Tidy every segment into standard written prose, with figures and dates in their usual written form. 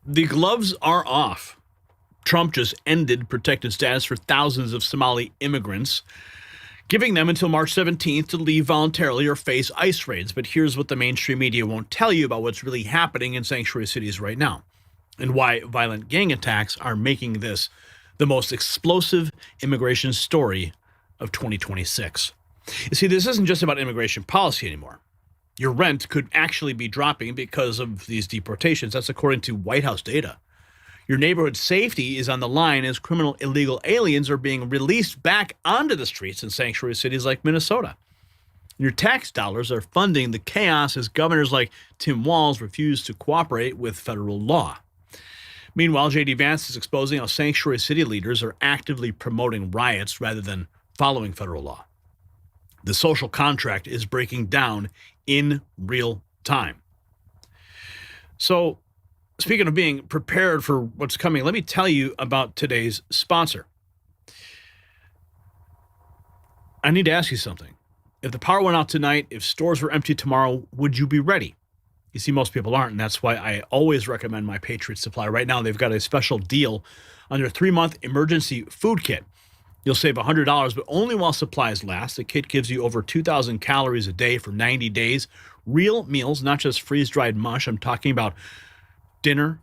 The gloves are off. Trump just ended protected status for thousands of Somali immigrants, giving them until March 17th to leave voluntarily or face ICE raids. But here's what the mainstream media won't tell you about what's really happening in sanctuary cities right now, and why violent gang attacks are making this the most explosive immigration story of 2026. You see, this isn't just about immigration policy anymore. Your rent could actually be dropping because of these deportations. That's according to White House data. Your neighborhood safety is on the line as criminal illegal aliens are being released back onto the streets in sanctuary cities like Minnesota. Your tax dollars are funding the chaos as governors like Tim Walz refuse to cooperate with federal law. Meanwhile, J.D. Vance is exposing how sanctuary city leaders are actively promoting riots rather than following federal law. The social contract is breaking down in real time. So, speaking of being prepared for what's coming, let me tell you about today's sponsor. I need to ask you something. If the power went out tonight, if stores were empty tomorrow, would you be ready? You see, most people aren't, and that's why I always recommend my Patriot Supply. Right now, they've got a special deal on their 3-month emergency food kit. You'll save $100, but only while supplies last. The kit gives you over 2,000 calories a day for 90 days. Real meals, not just freeze-dried mush. I'm talking about dinner,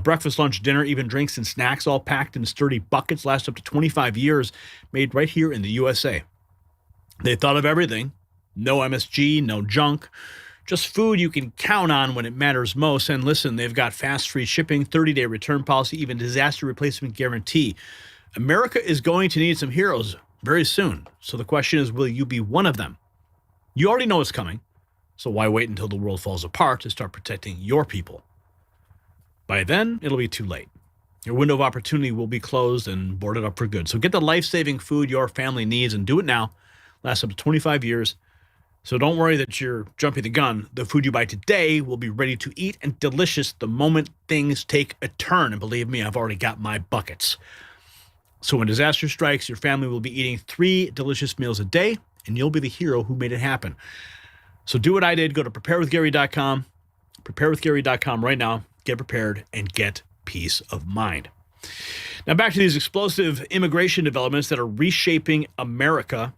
breakfast, lunch, dinner, even drinks and snacks, all packed in sturdy buckets, last up to 25 years, made right here in the USA. They thought of everything. No MSG, no junk. Just food you can count on when it matters most. And listen, they've got fast, free shipping, 30-day return policy, even disaster replacement guarantee. America is going to need some heroes very soon. So the question is, will you be one of them? You already know it's coming. So why wait until the world falls apart to start protecting your people? By then, it'll be too late. Your window of opportunity will be closed and boarded up for good. So get the life-saving food your family needs and do it now. Lasts up to 25 years. So don't worry that you're jumping the gun. The food you buy today will be ready to eat and delicious the moment things take a turn. And believe me, I've already got my buckets. So when disaster strikes, your family will be eating 3 delicious meals a day, and you'll be the hero who made it happen. So do what I did. Go to preparewithgary.com. Preparewithgary.com right now. Get prepared and get peace of mind. Now back to these explosive immigration developments that are reshaping America.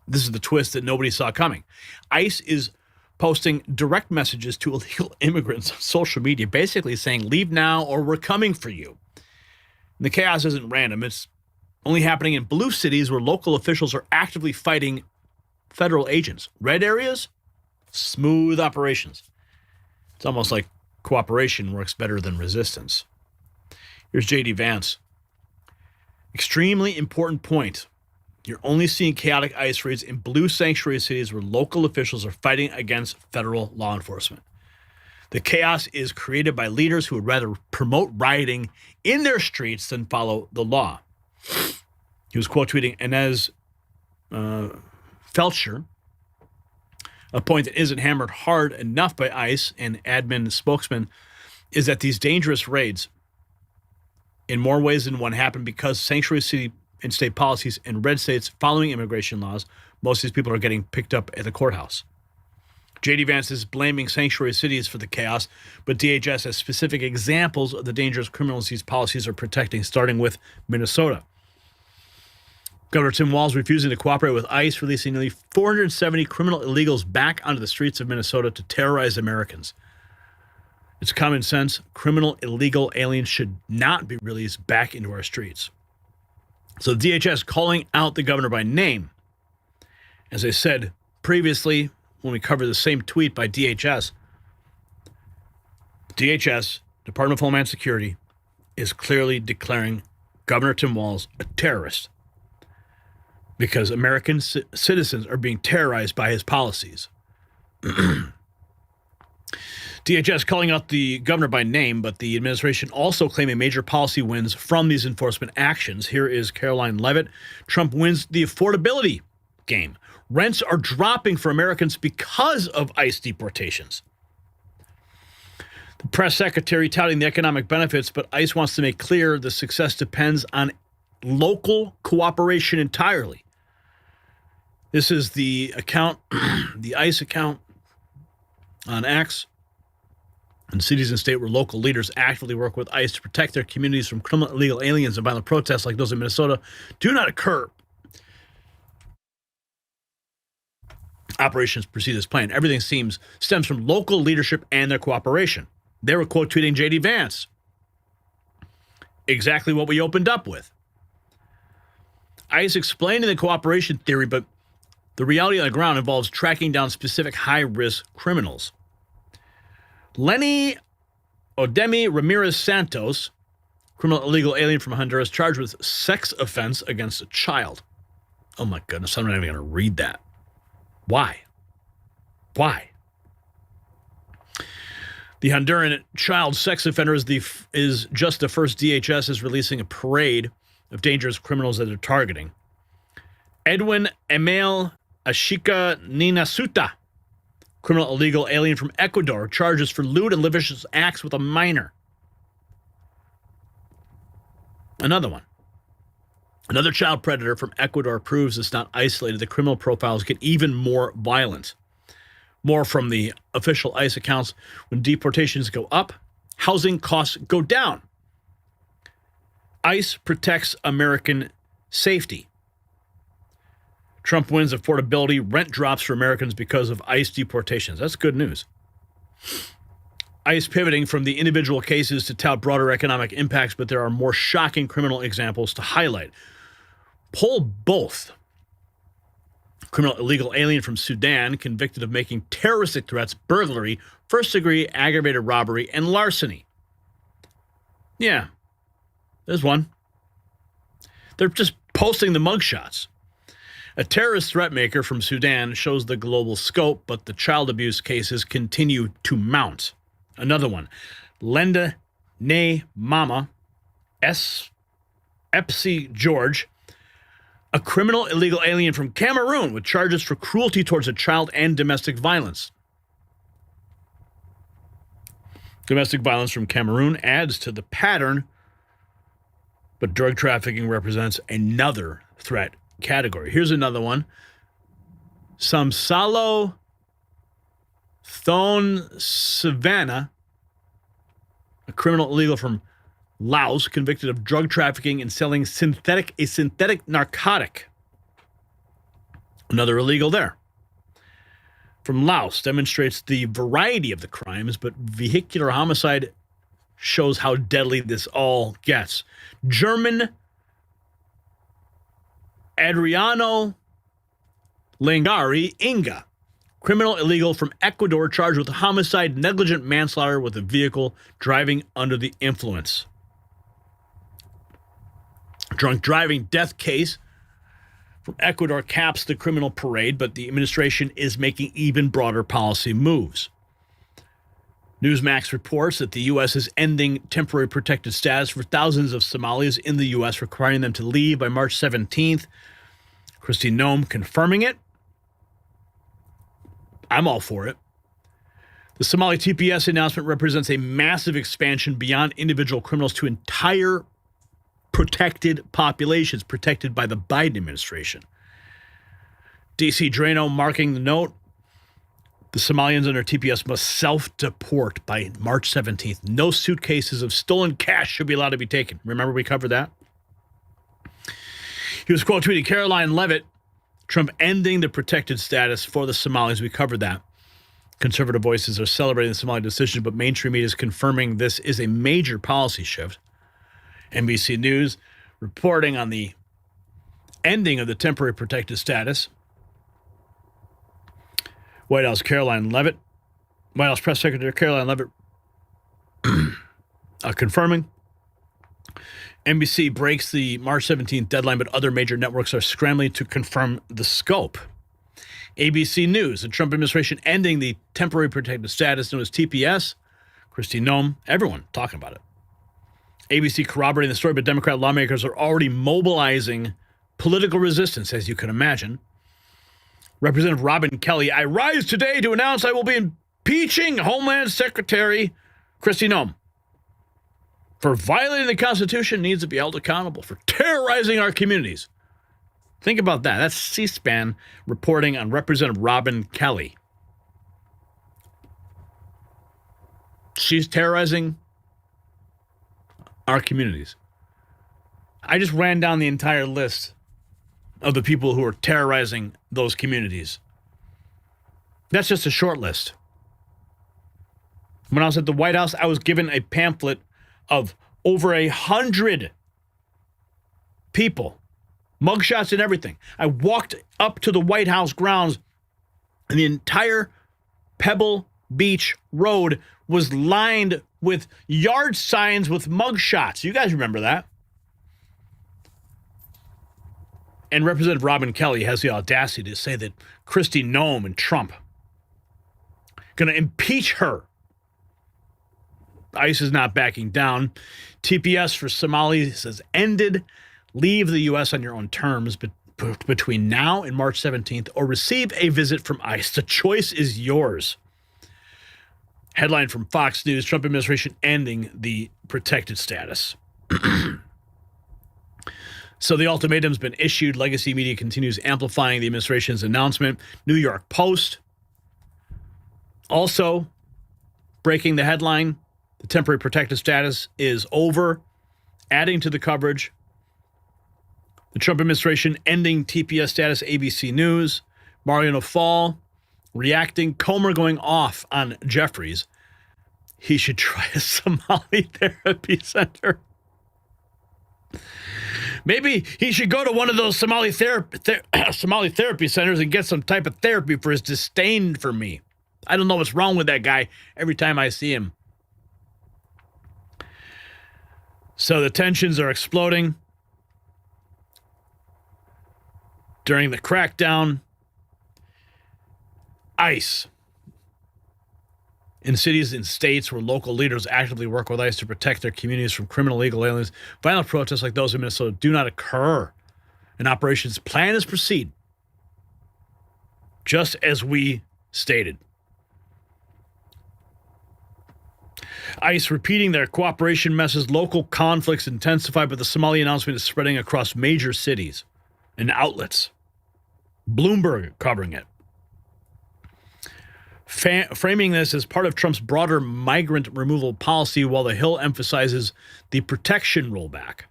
This is the twist that nobody saw coming. ICE is posting direct messages to illegal immigrants on social media, basically saying, leave now or we're coming for you. And the chaos isn't random. It's only happening in blue cities where local officials are actively fighting federal agents. Red areas, smooth operations. It's almost like cooperation works better than resistance. Here's J.D. Vance. Extremely important point. You're only seeing chaotic ICE raids in blue sanctuary cities where local officials are fighting against federal law enforcement. The chaos is created by leaders who would rather promote rioting in their streets than follow the law. He was quote tweeting Inez Felcher, a point that isn't hammered hard enough by ICE and admin spokesman is that these dangerous raids, in more ways than one, happen because sanctuary city and state policies in red states following immigration laws, most of these people are getting picked up at the courthouse. J.D. Vance is blaming sanctuary cities for the chaos, but DHS has specific examples of the dangerous criminals these policies are protecting, starting with Minnesota. Governor Tim Walz refusing to cooperate with ICE, releasing nearly 470 criminal illegals back onto the streets of Minnesota to terrorize Americans. It's common sense. Criminal illegal aliens should not be released back into our streets. So DHS calling out the governor by name. As I said previously, when we covered the same tweet by DHS, Department of Homeland Security, is clearly declaring Governor Tim Walz a terrorist because American citizens are being terrorized by his policies. DHS calling out the governor by name, but the administration also claiming major policy wins from these enforcement actions. Here is Caroline Leavitt. Trump wins the affordability game. Rents are dropping for Americans because of ICE deportations. The press secretary touting the economic benefits, but ICE wants to make clear the success depends on local cooperation entirely. This is the account, the ICE account on X. in cities and states where local leaders actively work with ICE to protect their communities from criminal illegal aliens and violent protests like those in Minnesota do not occur. Operations proceed as planned. Everything stems from local leadership and their cooperation. They were quote tweeting J.D. Vance. Exactly what we opened up with. ICE explaining the cooperation theory, but the reality on the ground involves tracking down specific high-risk criminals. Lenny Odemi Ramirez Santos, criminal illegal alien from Honduras, charged with sex offense against a child. Oh my goodness, I'm not even going to read that. Why? Why? The Honduran child sex offender is just the first DHS is releasing a parade of dangerous criminals that they're targeting. Edwin Emil Ashika Ninasuta, criminal illegal alien from Ecuador, charges for lewd and lascivious acts with a minor. Another one. Another child predator from Ecuador proves it's not isolated. The criminal profiles get even more violent. More from the official ICE accounts. When deportations go up, housing costs go down. ICE protects American safety. Trump wins affordability. Rent drops for Americans because of ICE deportations. That's good news. ICE pivoting from the individual cases to tout broader economic impacts, but there are more shocking criminal examples to highlight. Poll both. Criminal illegal alien from Sudan convicted of making terroristic threats, burglary, first-degree aggravated robbery, and larceny. Yeah, there's one. They're just posting the mugshots. A terrorist threat maker from Sudan shows the global scope, but the child abuse cases continue to mount. Another one. Lenda Ne Mama Epsi George, a criminal illegal alien from Cameroon with charges for cruelty towards a child and domestic violence. Domestic violence from Cameroon adds to the pattern, but drug trafficking represents another threat category. Here's another one. Samsalo Thon Savannah, a criminal illegal from Laos, convicted of drug trafficking and selling a synthetic narcotic. Another illegal there. From Laos, demonstrates the variety of the crimes, but vehicular homicide shows how deadly this all gets. German Adriano Langari Inga, criminal illegal from Ecuador, charged with homicide, negligent manslaughter with a vehicle, driving under the influence. Drunk driving death case from Ecuador caps the criminal parade, but the administration is making even broader policy moves. Newsmax reports that the U.S. is ending temporary protected status for thousands of Somalis in the U.S., requiring them to leave by March 17th. Kristi Noem confirming it. I'm all for it. The Somali TPS announcement represents a massive expansion beyond individual criminals to entire protected populations protected by the Biden administration. DC Drano marking the note. The Somalians under TPS must self-deport by March 17th. No suitcases of stolen cash should be allowed to be taken. Remember we covered that? He was quote tweeting Caroline Leavitt, Trump ending the protected status for the Somalis. We covered that. Conservative voices are celebrating the Somali decision, but mainstream media is confirming this is a major policy shift. NBC News reporting on the ending of the temporary protected status. White House Press Secretary Caroline Leavitt confirming. NBC breaks the March 17th deadline, but other major networks are scrambling to confirm the scope. ABC News, the Trump administration ending the temporary protected status known as TPS. Kristi Noem, everyone talking about it. ABC corroborating the story, but Democrat lawmakers are already mobilizing political resistance, as you can imagine. Representative Robin Kelly, I rise today to announce I will be impeaching Homeland Secretary Kristi Noem for violating the Constitution, needs to be held accountable for terrorizing our communities. Think about that. That's C-SPAN reporting on Representative Robin Kelly. She's terrorizing our communities. I just ran down the entire list of the people who are terrorizing those communities. That's just a short list. When I was at the White House, I was given a pamphlet of over 100 people, mugshots and everything. I walked up to the White House grounds, and the entire Pebble Beach Road was lined with yard signs with mugshots. You guys remember that? And Representative Robin Kelly has the audacity to say that Kristi Noem and Trump going to impeach her. ICE is not backing down. TPS for Somalis has ended. Leave the U.S. on your own terms between now and March 17th, or receive a visit from ICE. The choice is yours. Headline from Fox News: Trump administration ending the protected status. So the ultimatum's been issued. Legacy media continues amplifying the administration's announcement. New York Post also breaking the headline: the temporary protected status is over, adding to the coverage. The Trump administration ending TPS status. ABC News. Mariano Fall reacting. Comer going off on Jeffries. He should try a Somali therapy center. Maybe he should go to one of those Somali therapy centers and get some type of therapy for his disdain for me. I don't know what's wrong with that guy every time I see him. So the tensions are exploding during the crackdown. ICE. In cities and states where local leaders actively work with ICE to protect their communities from criminal illegal aliens, violent protests like those in Minnesota do not occur, and operations plan as proceed, just as we stated. ICE repeating their cooperation message. Local conflicts intensify, but the Somali announcement is spreading across major cities and outlets. Bloomberg covering it. Framing this as part of Trump's broader migrant removal policy, while the Hill emphasizes the protection rollback.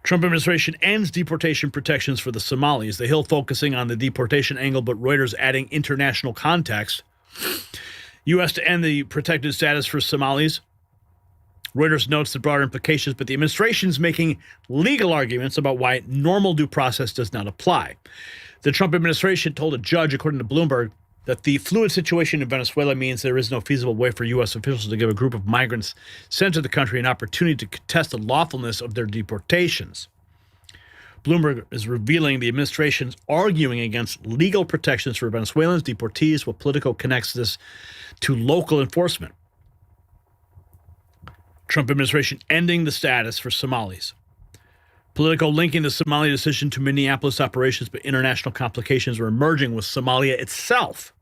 Trump administration ends deportation protections for the Somalis. The Hill focusing on the deportation angle, but Reuters adding international context. U.S. to end the protected status for Somalis. Reuters notes the broader implications, but the administration's making legal arguments about why normal due process does not apply. The Trump administration told a judge, according to Bloomberg, that the fluid situation in Venezuela means there is no feasible way for U.S. officials to give a group of migrants sent to the country an opportunity to contest the lawfulness of their deportations. Bloomberg is revealing the administration's arguing against legal protections for Venezuelans deportees, while Politico connects this to local enforcement. Trump administration ending the status for Somalis. Politico linking the Somali decision to Minneapolis operations, but international complications are emerging with Somalia itself.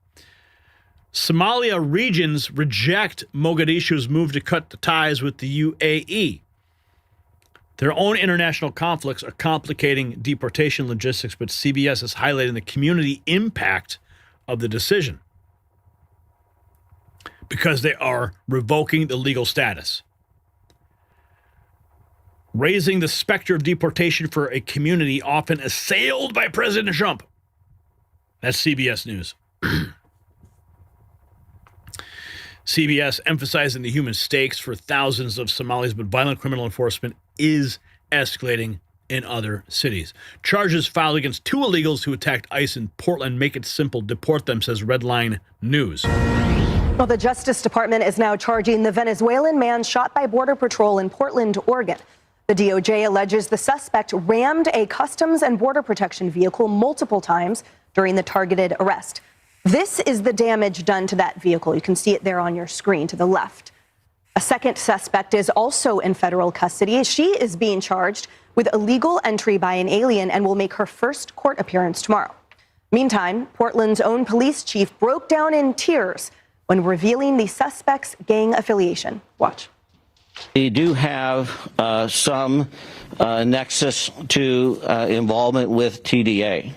Somalia regions reject Mogadishu's move to cut the ties with the UAE. Their own international conflicts are complicating deportation logistics, but CBS is highlighting the community impact of the decision because they are revoking the legal status, raising the specter of deportation for a community often assailed by President Trump. That's CBS News. CBS emphasizing the human stakes for thousands of Somalis, but violent criminal enforcement is escalating in other cities. Charges filed against 2 illegals who attacked ICE in Portland. Make it simple, deport them, says Redline News. Well, the Justice Department is now charging the Venezuelan man shot by Border Patrol in Portland, Oregon. The DOJ alleges the suspect rammed a Customs and Border Protection vehicle multiple times during the targeted arrest. This is the damage done to that vehicle. You can see it there on your screen to the left. A second suspect is also in federal custody. She is being charged with illegal entry by an alien and will make her first court appearance tomorrow. Meantime, Portland's own police chief broke down in tears when revealing the suspect's gang affiliation. Watch. They do have some nexus to involvement with TDA.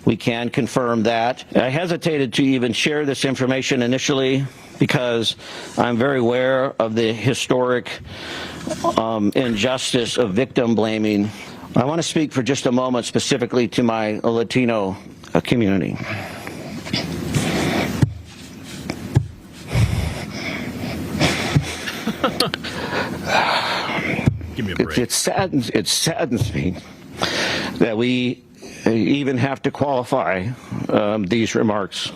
We can confirm that. I hesitated to even share this information initially because I'm very aware of the historic injustice of victim blaming. I want to speak for just a moment specifically to my Latino community. Give me a break. It saddens me that we even have to qualify these remarks.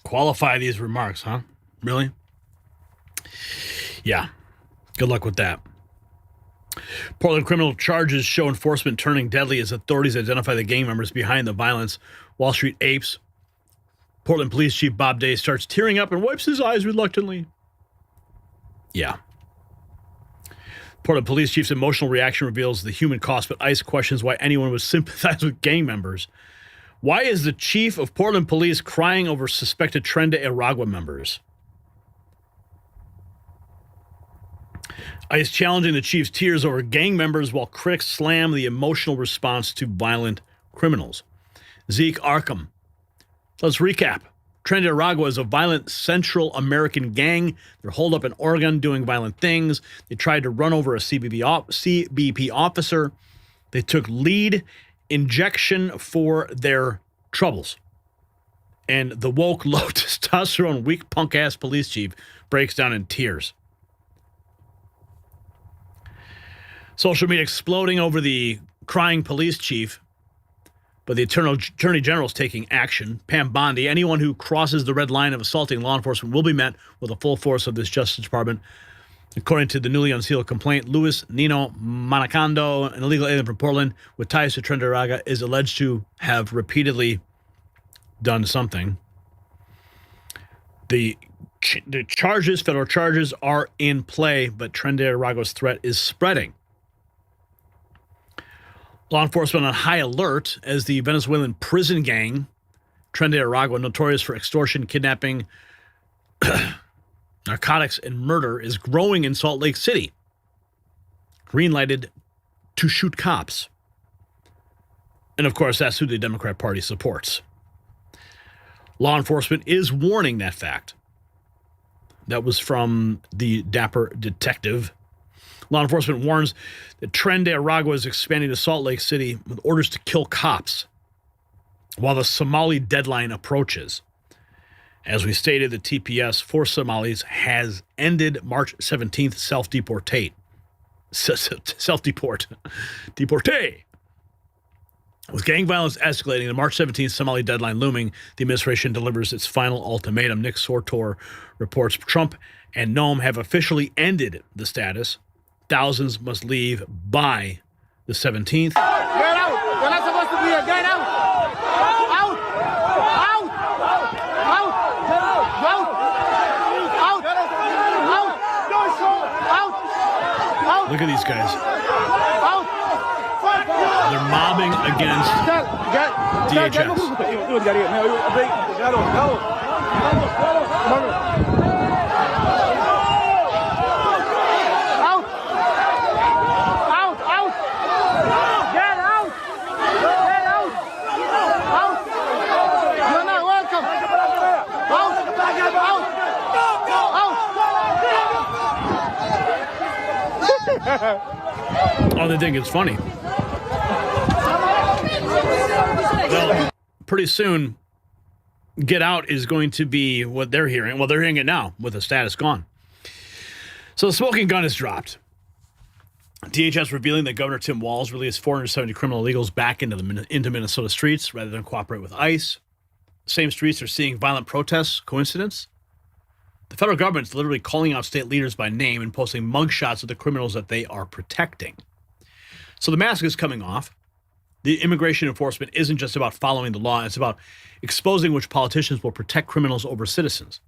Qualify these remarks, huh? Really? Yeah. Good luck with that. Portland criminal charges show enforcement turning deadly as authorities identify the gang members behind the violence. Wall Street apes. Portland Police Chief Bob Day starts tearing up and wipes his eyes reluctantly. Yeah. Portland Police Chief's emotional reaction reveals the human cost, but ICE questions why anyone would sympathize with gang members. Why is the chief of Portland Police crying over suspected Tren de Aragua members? ICE challenging the chief's tears over gang members while critics slam the emotional response to violent criminals. Zeke Arkham. Let's recap. Tren de Aragua is a violent Central American gang. They're holed up in Oregon doing violent things. They tried to run over a CBP officer. They took lead injection for their troubles. And the woke, low testosterone, weak punk-ass police chief breaks down in tears. Social media exploding over the crying police chief, but the Attorney General is taking action. Pam Bondi, anyone who crosses the red line of assaulting law enforcement will be met with the full force of this Justice Department. According to the newly unsealed complaint, Luis Nino Manacando, an illegal alien from Portland with ties to Tren de Aragua, is alleged to have repeatedly done something. The charges, federal charges, are in play, but Tren de Aragua's threat is spreading. Law enforcement on high alert as the Venezuelan prison gang, Tren de Aragua, notorious for extortion, kidnapping, narcotics, and murder, is growing in Salt Lake City. Green-lighted to shoot cops. And of course, that's who the Democrat Party supports. Law enforcement is warning that fact. That was from the Dapper Detective. Law enforcement warns that Tren de Aragua is expanding to Salt Lake City with orders to kill cops while the Somali deadline approaches. As we stated, the TPS for Somalis has ended March 17th self-deport. With gang violence escalating, the March 17th Somali deadline looming, the administration delivers its final ultimatum. Nick Sortor reports Trump and Nome have officially ended the status. Thousands must leave by the 17th. Get out! You're not supposed to be here. Get out! Out! Out! Out! Out! Out! Out! Look at these guys. Out! They're mobbing against DHS. Oh, they think it's funny. Well, pretty soon, get out is going to be what they're hearing. Well, they're hearing it now with the status gone. So the smoking gun is dropped. DHS revealing that Governor Tim Walz released 470 criminal illegals back into Minnesota streets rather than cooperate with ICE. Same streets are seeing violent protests. Coincidence? The federal government's literally calling out state leaders by name and posting mugshots of the criminals that they are protecting. So the mask is coming off. The immigration enforcement isn't just about following the law. It's about exposing which politicians will protect criminals over citizens.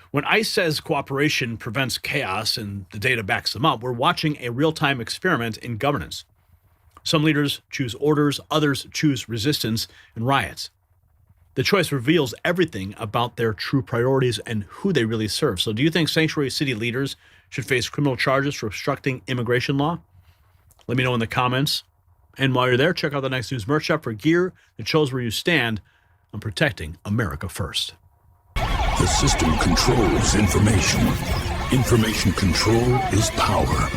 When ICE says cooperation prevents chaos and the data backs them up, we're watching a real-time experiment in governance. Some leaders choose orders, others choose resistance and riots. The choice reveals everything about their true priorities and who they really serve. So do you think sanctuary city leaders should face criminal charges for obstructing immigration law? Let me know in the comments. And while you're there, check out the Next News merch shop for gear that shows where you stand on protecting America first. The system controls information. Information control is power.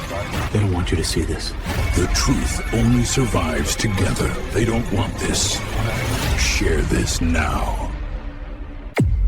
They don't want you to see this. The truth only survives together. They don't want this. Share this now.